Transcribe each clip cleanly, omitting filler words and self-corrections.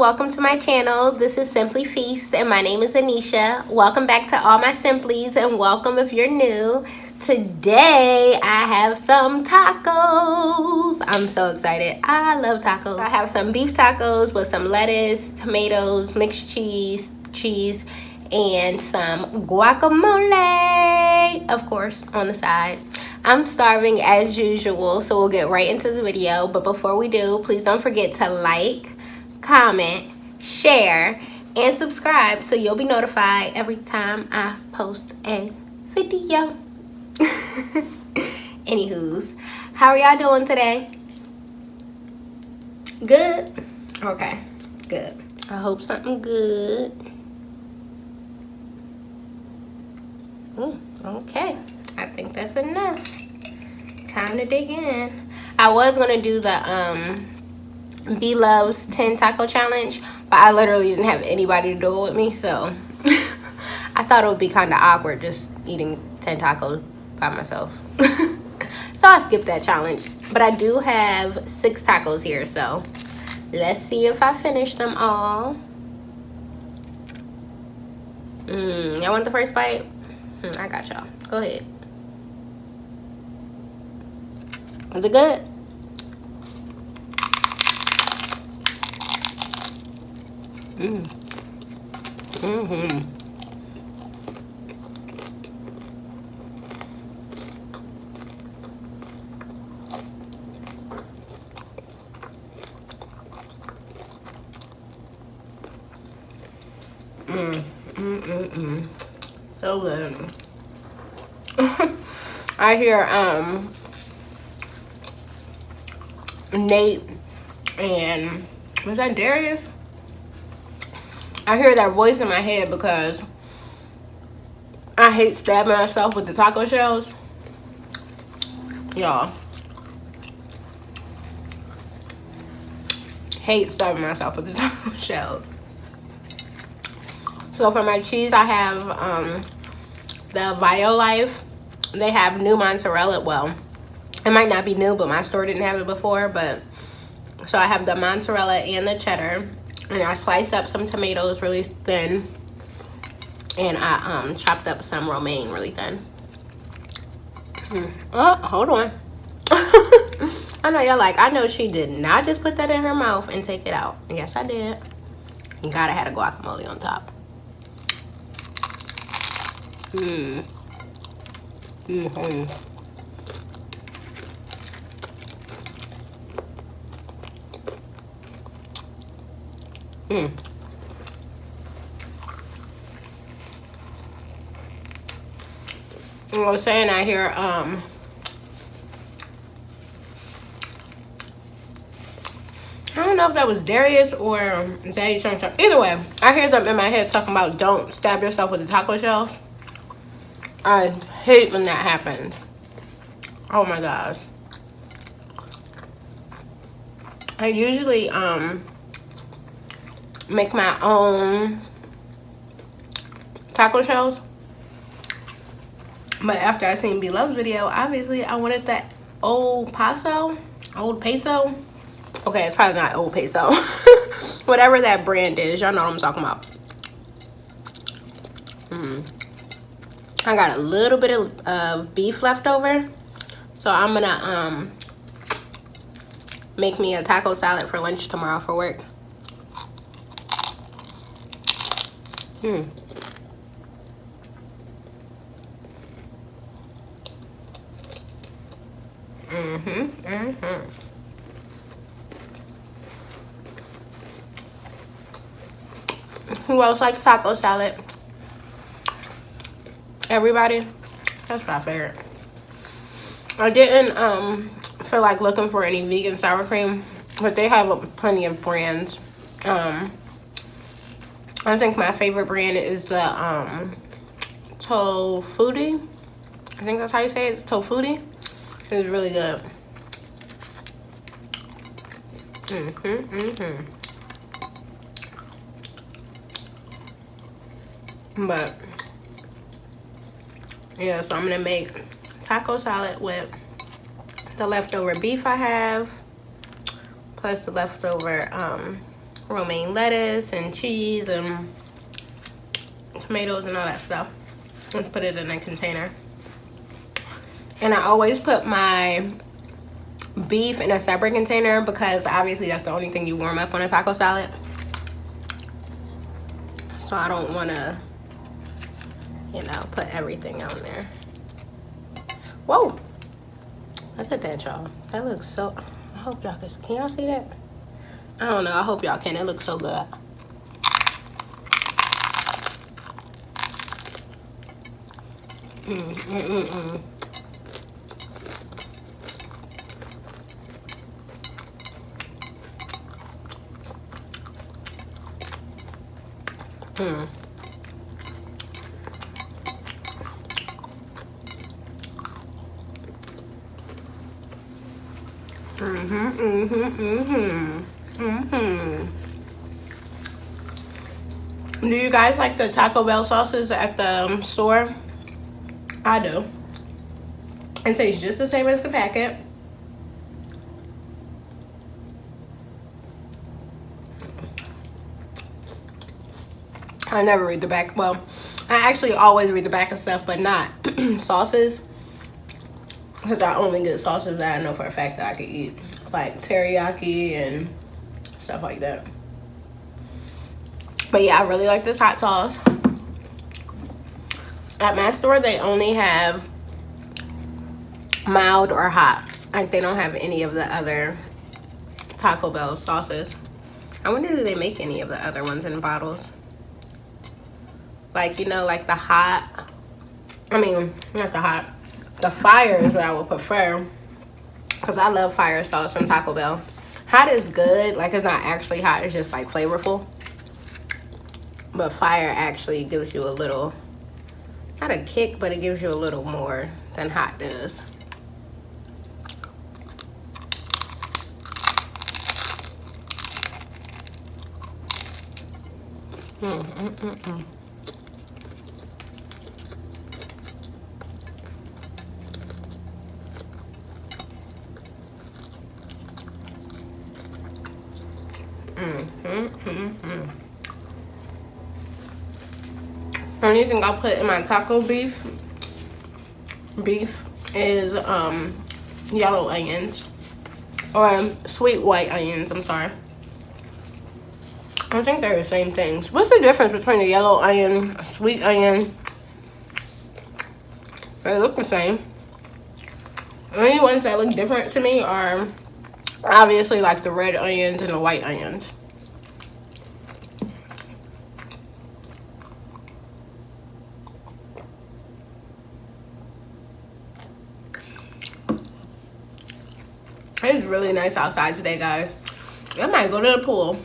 welcome to my channel. This is Simply Feast and my name is Anisha. Welcome back to all my Simplies and welcome if you're new. Today I have some tacos. I'm so excited. I love tacos. I have some beef tacos with some lettuce, tomatoes, mixed cheese, and some guacamole, of course, on the side. I'm starving as usual, so we'll get right into the video. But before we do, please don't forget to like, comment, share, and subscribe so you'll be notified every time I post a video. Anywho's, how are y'all doing today? Good? Okay, good. I hope something good. Okay, I think that's enough. Time to dig in. I was gonna do the B Loves 10 taco challenge, but I literally didn't have anybody to do it with me, so I thought it would be kind of awkward just eating 10 tacos by myself. So I skipped that challenge, but I do have 6 tacos here, so let's see if I finish them all. Y'all want the first bite? I got y'all. Go ahead. Is it good? So good. I hear Nate and was that Darius? I hear that voice in my head because I hate stabbing myself with the taco shells. Y'all. Hate stabbing myself with the taco shells. So for my cheese, I have the Violife. They have new mozzarella. Well, it might not be new, but my store didn't have it before. But so I have the mozzarella and the cheddar, and I sliced up some tomatoes really thin, and I chopped up some romaine really thin. Oh, hold on. I know y'all like, I know she did not just put that in her mouth and take it out. Yes, I did. And gotta have a guacamole on top. I was saying I hear I don't know if that was Darius or Zaddy Chunk. Either way, I hear them in my head talking about don't stab yourself with the taco shells. I hate when that happens. Oh my gosh. I usually make my own taco shells, but after I seen B Love's video, obviously I wanted that old peso. Okay, it's probably not old peso. Whatever that brand is, y'all know what I'm talking about. I got a little bit of beef left over, so I'm gonna make me a taco salad for lunch tomorrow for work. Who else likes taco salad? Everybody? That's my favorite. I didn't feel like looking for any vegan sour cream, but they have plenty of brands. I think my favorite brand is the Tofuti. I think that's how you say it. It's Tofuti. It's really good. But yeah, so I'm gonna make taco salad with the leftover beef I have, plus the leftover romaine lettuce and cheese and tomatoes and all that stuff. Let's put it in a container. And I always put my beef in a separate container because obviously that's the only thing you warm up on a taco salad. So I don't want to, you know, put everything on there. Whoa! Look at that, y'all. That looks so... I hope y'all can y'all see that? I don't know. I hope y'all can. It looks so good. Do you guys like the Taco Bell sauces at the store? I do. It tastes just the same as the packet. I never read the back. Well, I actually always read the back of stuff, but not sauces. Because I only get sauces that I know for a fact that I could eat. Like teriyaki and stuff like that. But yeah, I really like this hot sauce. At my store, they only have mild or hot. Like, they don't have any of the other Taco Bell sauces. I wonder, do they make any of the other ones in bottles? Like, you know, like the hot. I mean, not the hot. The fire is what I would prefer. Because I love fire sauce from Taco Bell. Hot is good. Like, it's not actually hot. It's just, like, flavorful. But fire actually gives you a little, not a kick, but it gives you a little more than hot does. Only thing I'll put in my taco beef is yellow onions, or sweet white onions, I'm sorry. I think they're the same things. What's the difference between a yellow onion, a sweet onion? They look the same. The only ones that look different to me are obviously like the red onions and the white onions. It's really nice outside today, guys. I might go to the pool.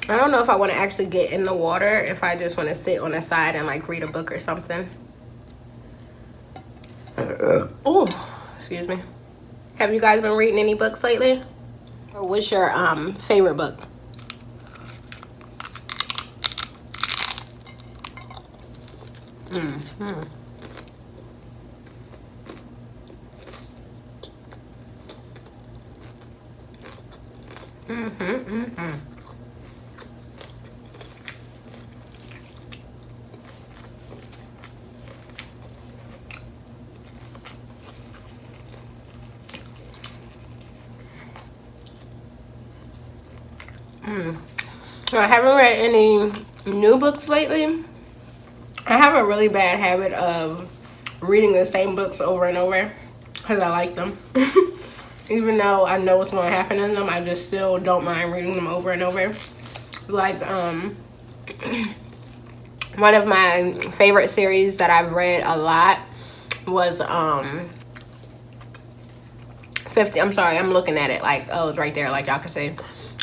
I don't know if I want to actually get in the water, if I just want to sit on the side and like read a book or something. Oh, excuse me. Have you guys been reading any books lately? Or what's your favorite book? I haven't read any new books lately. I have a really bad habit of reading the same books over and over because I like them. Even though I know what's going to happen in them, I just still don't mind reading them over and over. Like, one of my favorite series that I've read a lot was 50, I'm sorry, I'm looking at it like, oh, it's right there, like y'all can see.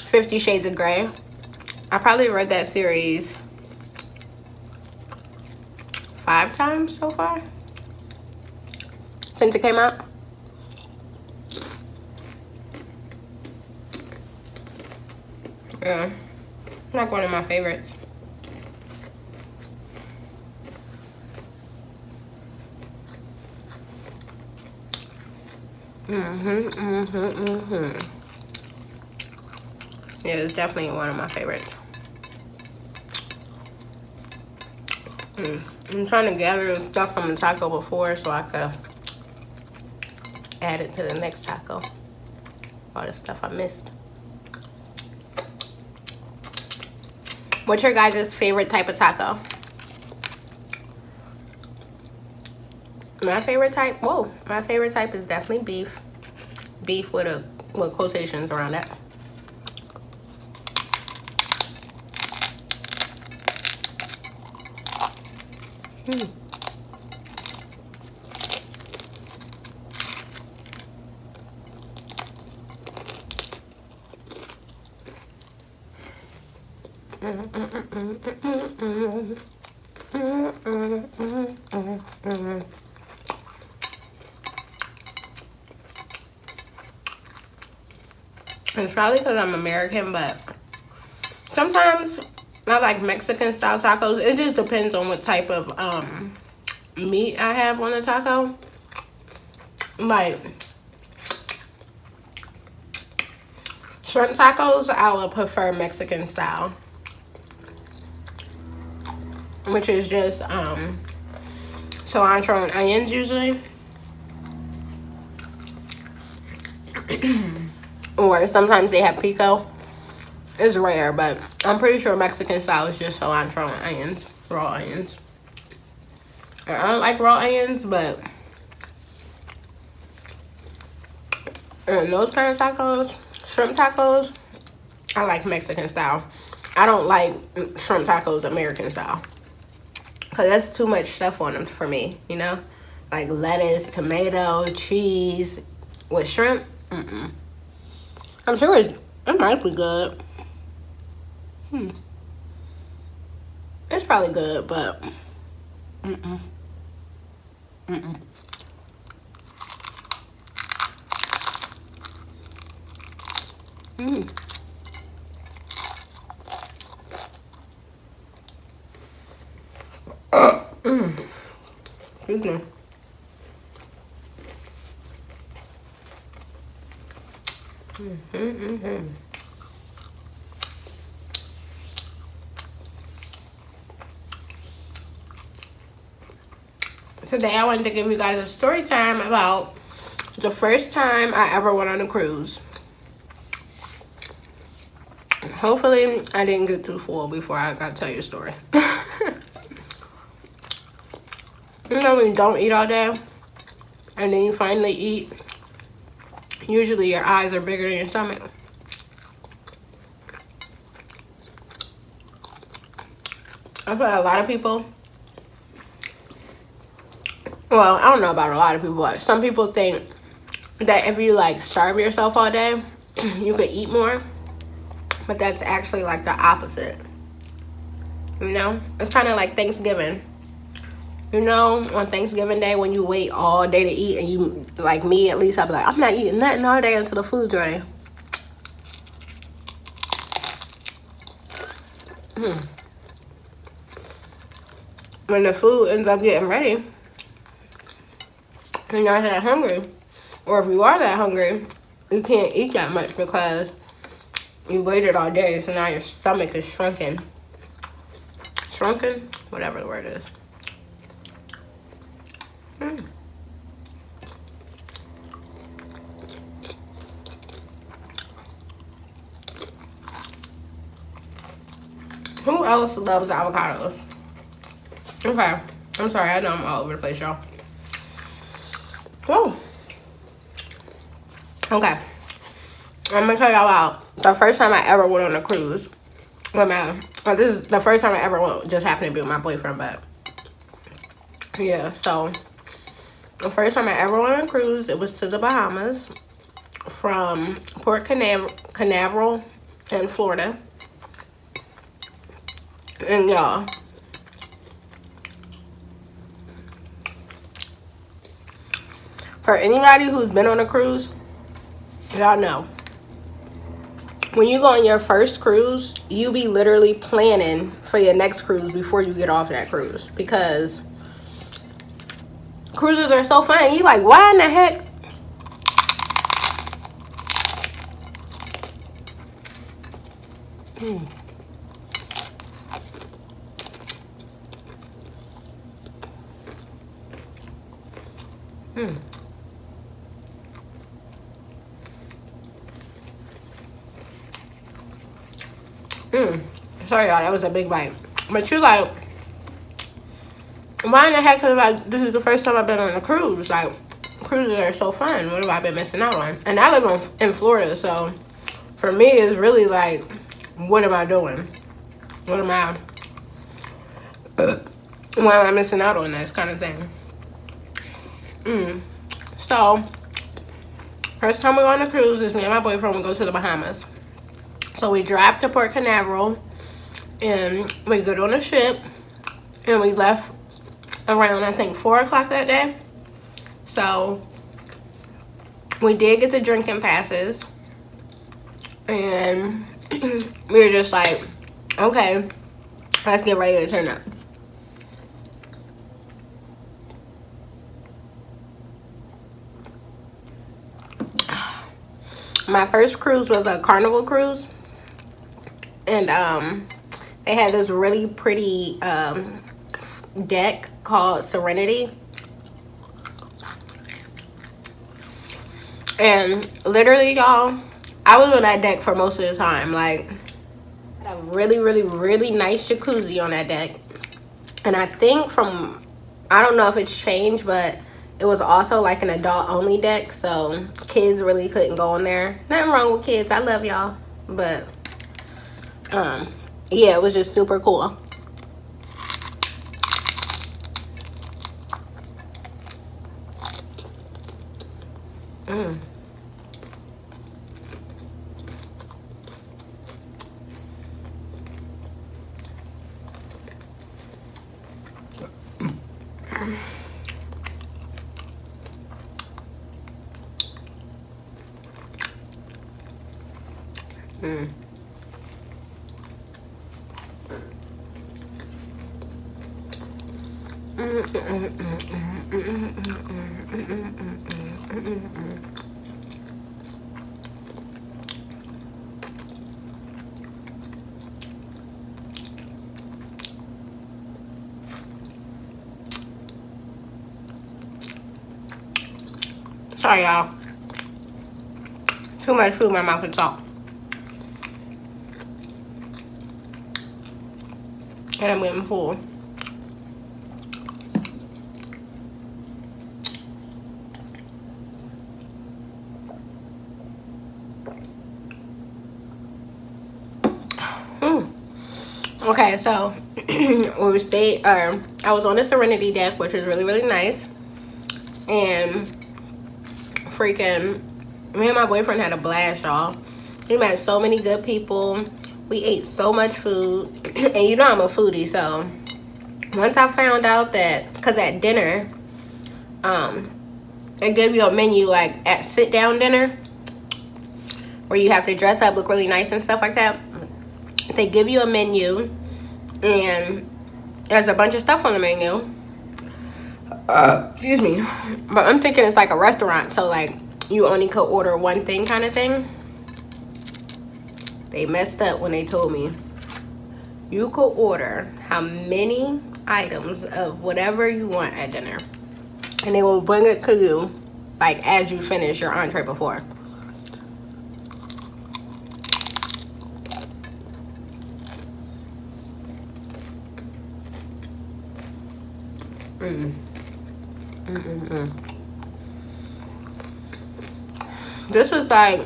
50 Shades of Grey. I probably read that series 5 times so far since it came out. Yeah, like one of my favorites. Yeah, it's definitely one of my favorites. I'm trying to gather the stuff from the taco before so I could add it to the next taco. All the stuff I missed. What's your guys' favorite type of taco? My favorite type, my favorite type is definitely beef. Beef with quotations around that. It's probably because I'm American, but sometimes I like Mexican style tacos. It just depends on what type of meat I have on the taco. Like shrimp tacos, I would prefer Mexican style, which is just cilantro and onions usually. Or sometimes they have pico. It's rare, but I'm pretty sure Mexican style is just cilantro and onions, raw onions. I don't like raw onions, but in those kind of tacos, shrimp tacos, I like Mexican style. I don't like shrimp tacos American style, because that's too much stuff on them for me, you know? Like lettuce, tomato, cheese with shrimp. I'm sure it might be good. It's probably good, but excuse me. Today I wanted to give you guys a story time about the first time I ever went on a cruise. Hopefully I didn't get too full before I got to tell you a story. You know when you don't eat all day and then you finally eat, usually your eyes are bigger than your stomach. I feel like a lot of people, well, I don't know about a lot of people, but some people think that if you like starve yourself all day, you could eat more. But that's actually like the opposite. You know? It's kind of like Thanksgiving. You know, on Thanksgiving Day when you wait all day to eat, and you, like me at least, I'll be like, I'm not eating nothing all day until the food's ready. When the food ends up getting ready, you're not that hungry. Or if you are that hungry, you can't eat that much because you waited all day, so now your stomach is shrunken. Shrunken? Whatever the word is. Who else loves avocados? Okay. I'm sorry, I know I'm all over the place, y'all. Whoa. Okay. I'm gonna tell y'all about the first time I ever went on a cruise. This is the first time I ever went, just happened to be with my boyfriend, but yeah, so the first time I ever went on a cruise, it was to the Bahamas from Port Canaveral in Florida. And y'all, for anybody who's been on a cruise, y'all know, when you go on your first cruise, you be literally planning for your next cruise before you get off that cruise, because cruises are so fun. You like, why in the heck? Sorry, y'all, that was a big bite. But you like, why in the heck? Cause like, this is the first time I've been on a cruise. Like, cruises are so fun. What have I been missing out on? And I live in Florida, so for me, it's really like, what am I doing? What am I? Why am I missing out on this kind of thing? So, first time we go on a cruise is me and my boyfriend. We go to the Bahamas. So we drive to Port Canaveral, and we get on a ship, and we left around, I think, 4 o'clock that day. So we did get the drinking passes, and we were just like, okay, let's get ready to turn up. My first cruise was a Carnival cruise, and they had this really pretty deck called Serenity, and literally, y'all, I was on that deck for most of the time. Like, a really nice jacuzzi on that deck, and I think I don't know if it's changed, but it was also like an adult only deck, so kids really couldn't go in there. Nothing wrong with kids, I love y'all, but yeah, it was just super cool. Sorry, y'all. Too much food in my mouth to talk. And I'm getting full. Okay, so we stayed. I was on the Serenity deck, which is really nice, and freaking me and my boyfriend had a blast, y'all. We met so many good people. We ate so much food, and you know I'm a foodie, so once I found out that, because at dinner, they give you a menu like at sit-down dinner, where you have to dress up, look really nice and stuff like that. They give you a menu, and there's a bunch of stuff on the menu. Excuse me, but I'm thinking it's like a restaurant, so like you only could order one thing kind of thing. They messed up when they told me you could order how many items of whatever you want at dinner, and they will bring it to you like as you finish your entree before. This was like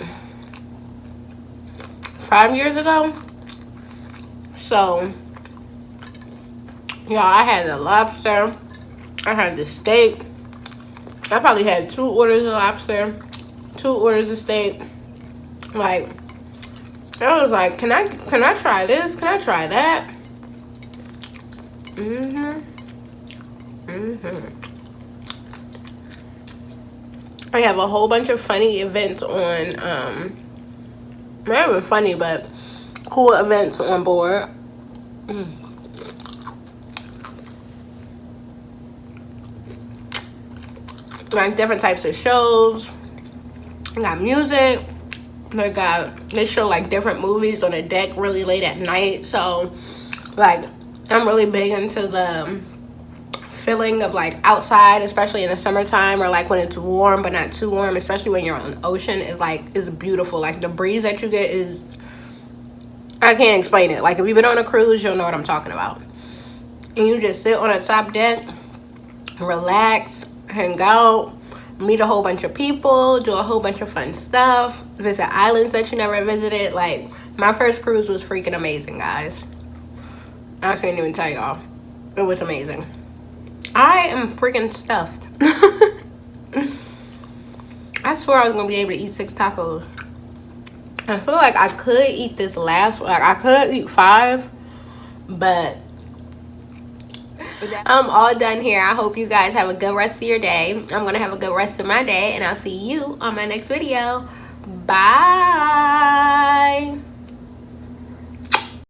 5 years ago. So, y'all, I had the lobster. I had the steak. I probably had 2 orders of lobster, 2 orders of steak. Like, I was like, can I try this? Can I try that? I have a whole bunch of funny events on, not even funny, but cool events on board. Like different types of shows. I got music. They show like different movies on the deck really late at night. So like I'm really big into the feeling of like outside, especially in the summertime, or like when it's warm but not too warm, especially when you're on the ocean, is beautiful. Like the breeze that you get is, I can't explain it. Like if you've been on a cruise, you'll know what I'm talking about. And you just sit on a top deck, relax, hang out, meet a whole bunch of people, do a whole bunch of fun stuff, visit islands that you never visited. Like my first cruise was freaking amazing, guys. I can't even tell y'all. It was amazing. I am freaking stuffed. I swear I was gonna be able to eat 6 tacos. I feel like I could eat this last one. Like I could eat 5, but I'm all done here. I hope you guys have a good rest of your day. I'm gonna have a good rest of my day, and I'll see you on my next video. Bye.